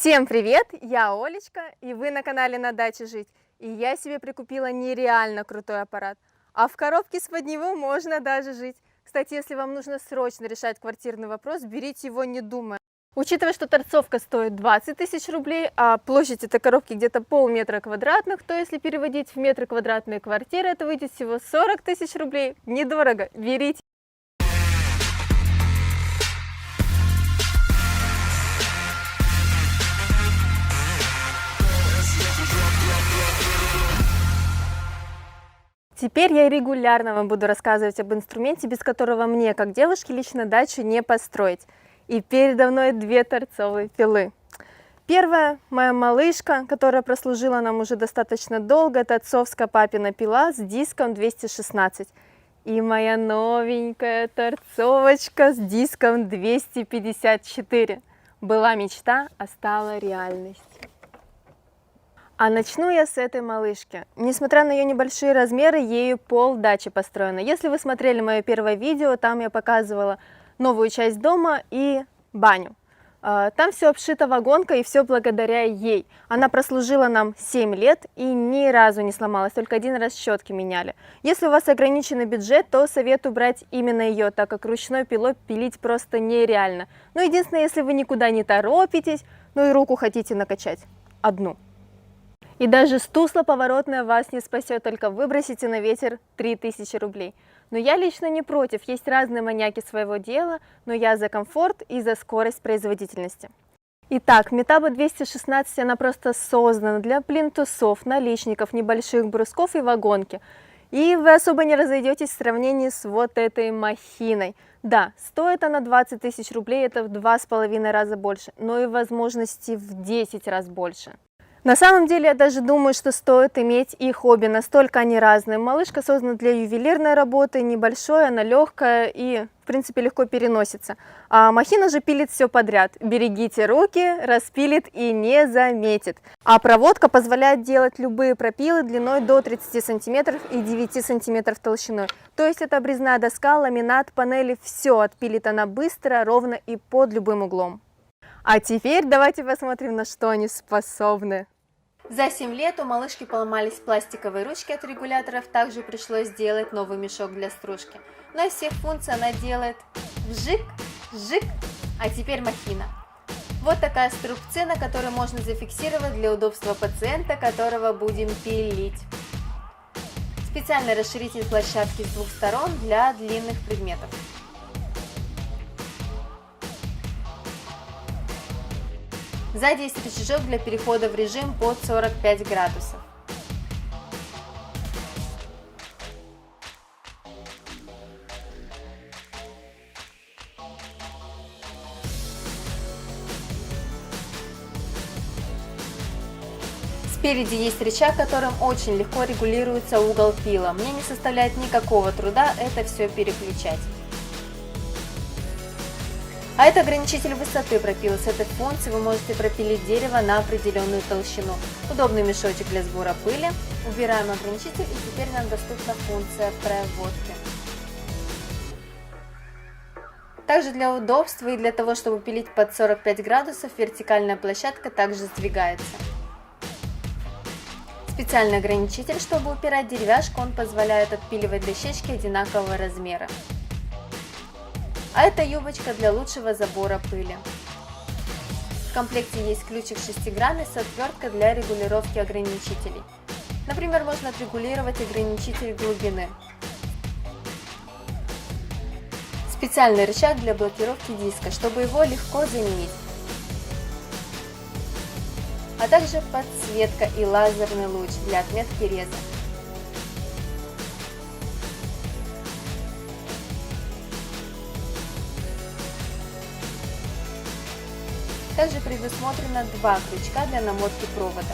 Всем привет! Я Олечка, и вы на канале «На даче жить». И я себе прикупила нереально крутой аппарат. А в коробке с-под него можно даже жить. Кстати, если вам нужно срочно решать квартирный вопрос, берите его не думая. Учитывая, что торцовка стоит 20 тысяч рублей, а площадь этой коробки где-то полметра квадратных, то если переводить в метры квадратные квартиры, это выйдет всего 40 тысяч рублей. Недорого, берите! Теперь я регулярно вам буду рассказывать об инструменте, без которого мне, как девушке, лично дачу не построить. И передо мной две торцовые пилы. Первая – моя малышка, которая прослужила нам уже достаточно долго. Это отцовская папина пила с диском 216. И моя новенькая торцовочка с диском 254. Была мечта, а стала реальностью. А начну я с этой малышки. Несмотря на ее небольшие размеры, ею пол дачи построена. Если вы смотрели мое первое видео, там я показывала новую часть дома и баню. Там все обшито вагонкой, и все благодаря ей. Она прослужила нам 7 лет и ни разу не сломалась, только один раз щетки меняли. Если у вас ограниченный бюджет, то советую брать именно ее, так как ручной пилой пилить просто нереально. Но единственное, если вы никуда не торопитесь, ну и руку хотите накачать, одну. И даже стусла поворотная вас не спасет, только выбросите на ветер 3000 рублей. Но я лично не против, есть разные маньяки своего дела, но я за комфорт и за скорость производительности. Итак, Metabo 216, она просто создана для плинтусов, наличников, небольших брусков и вагонки. И вы особо не разойдетесь в сравнении с вот этой махиной. Да, стоит она 20 тысяч рублей, это в 2,5 раза больше, но и возможности в 10 раз больше. На самом деле, я даже думаю, что стоит иметь их обе, настолько они разные. Малышка создана для ювелирной работы, небольшой, она легкая и, в принципе, легко переносится. А махина же пилит все подряд. Берегите руки, распилит и не заметит. А проводка позволяет делать любые пропилы длиной до 30 сантиметров и 9 сантиметров толщиной. То есть это обрезная доска, ламинат, панели, все отпилит она быстро, ровно и под любым углом. А теперь давайте посмотрим, на что они способны. За 7 лет у малышки поломались пластиковые ручки от регуляторов, также пришлось сделать новый мешок для стружки. Но из всех функций она делает вжик, вжик, а теперь махина. Вот такая струбцы, на которой можно зафиксировать для удобства пациента, которого будем пилить. Специальный расширитель площадки с двух сторон для длинных предметов. Сзади есть рычажок для перехода в режим под 45 градусов. Спереди есть рычаг, которым очень легко регулируется угол пила. Мне не составляет никакого труда это все переключать. А это ограничитель высоты пропила. С этой функцией вы можете пропилить дерево на определенную толщину. Удобный мешочек для сбора пыли. Убираем ограничитель, и теперь нам доступна функция проводки. Также для удобства и для того, чтобы пилить под 45 градусов, вертикальная площадка также сдвигается. Специальный ограничитель, чтобы упирать деревяшку, он позволяет отпиливать дощечки одинакового размера. А это юбочка для лучшего забора пыли. В комплекте есть ключик шестигранный с отверткой для регулировки ограничителей. Например, можно отрегулировать ограничитель глубины. Специальный рычаг для блокировки диска, чтобы его легко заменить. А также подсветка и лазерный луч для отметки реза. Также предусмотрено два крючка для намотки провода.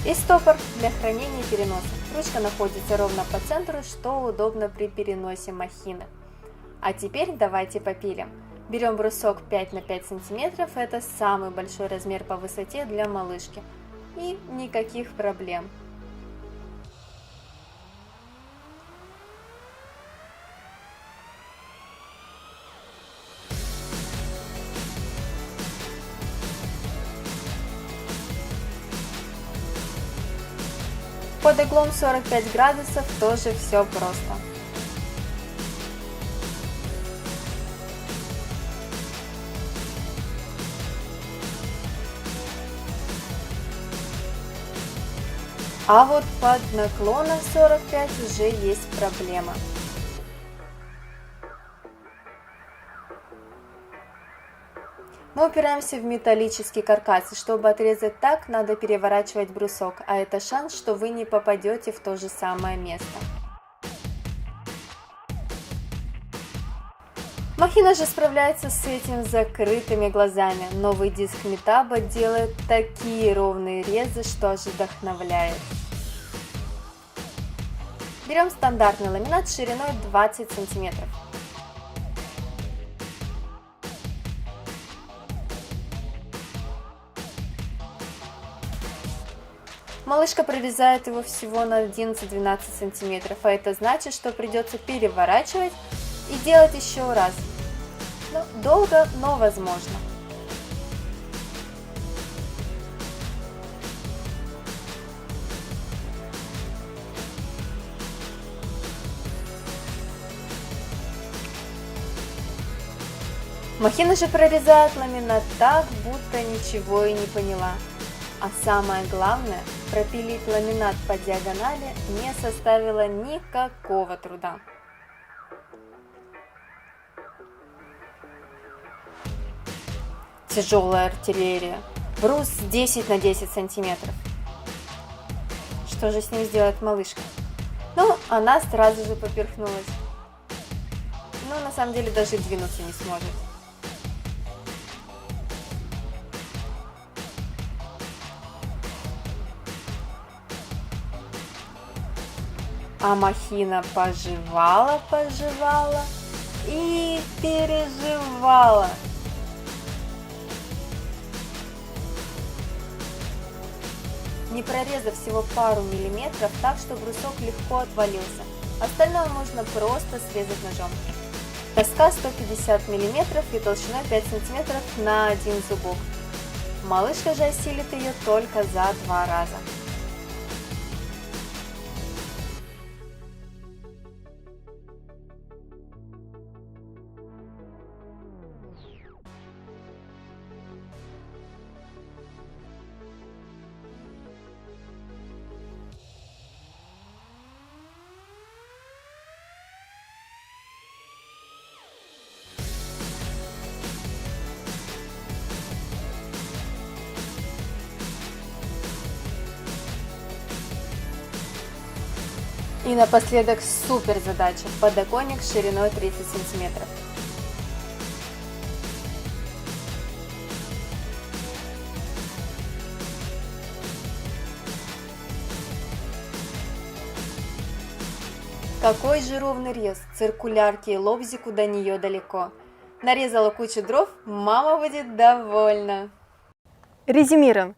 И стопор для хранения и переноса. Ручка находится ровно по центру, что удобно при переносе махины. А теперь давайте попилим. Берем брусок 5 на 5 сантиметров, это самый большой размер по высоте для малышки. И никаких проблем. Под углом 45 градусов тоже все просто. А вот под наклоном 45 уже есть проблема. Мы упираемся в металлический каркас, и чтобы отрезать так, надо переворачивать брусок, а это шанс, что вы не попадете в то же самое место. Махина же справляется с этим закрытыми глазами. Новый диск Metabo делает такие ровные резы, что аж вдохновляет. Берем стандартный ламинат шириной 20 см. Малышка прорезает его всего на 11-12 см, а это значит, что придется переворачивать и делать еще раз. Долго, но возможно. Махина же прорезает ламинат так, будто ничего и не поняла. А самое главное, пропилить ламинат по диагонали не составило никакого труда. Тяжелая артиллерия. Брус 10 на 10 сантиметров. Что же с ним сделает малышка? Она сразу же поперхнулась. На самом деле даже двинуться не сможет. А махина пожевала и переживала. Не прорезав всего пару миллиметров, так что брусок легко отвалился. Остальное можно просто срезать ножом. Доска 150 мм и толщиной 5 см на один зубок. Малышка же осилит ее только за 2 раза. И напоследок супер задача – подоконник шириной 30 см. Какой же ровный рез, циркулярки и лобзику до нее далеко. Нарезала кучу дров, мама будет довольна. Резюмируем.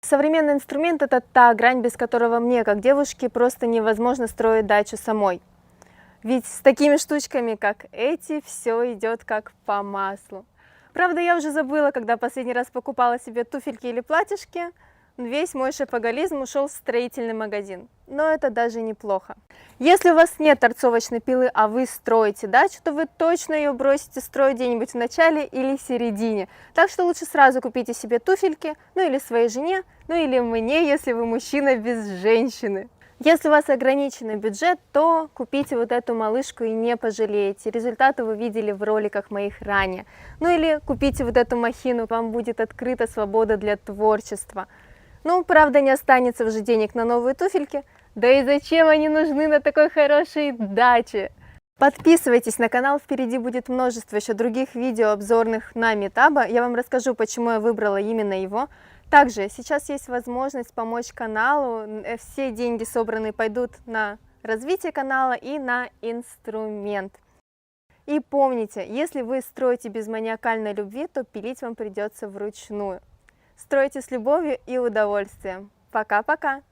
Современный инструмент – это та грань, без которого мне, как девушке, просто невозможно строить дачу самой. Ведь с такими штучками, как эти, все идет как по маслу. Правда, я уже забыла, когда последний раз покупала себе туфельки или платьишки, весь мой шопоголизм ушел в строительный магазин. Но это даже неплохо. Если у вас нет торцовочной пилы, а вы строите дачу, то вы точно ее бросите строить где-нибудь в начале или середине. Так что лучше сразу купите себе туфельки, или своей жене, или мне, если вы мужчина без женщины. Если у вас ограниченный бюджет, то купите вот эту малышку и не пожалеете. Результаты вы видели в роликах моих ранее. Или купите вот эту махину, вам будет открыта свобода для творчества. Правда, не останется уже денег на новые туфельки. Да и зачем они нужны на такой хорошей даче? Подписывайтесь на канал, впереди будет множество еще других видео обзорных на Metabo. Я вам расскажу, почему я выбрала именно его. Также сейчас есть возможность помочь каналу. Все деньги собранные пойдут на развитие канала и на инструмент. И помните, если вы строите без маниакальной любви, то пилить вам придется вручную. Стройте с любовью и удовольствием. Пока-пока!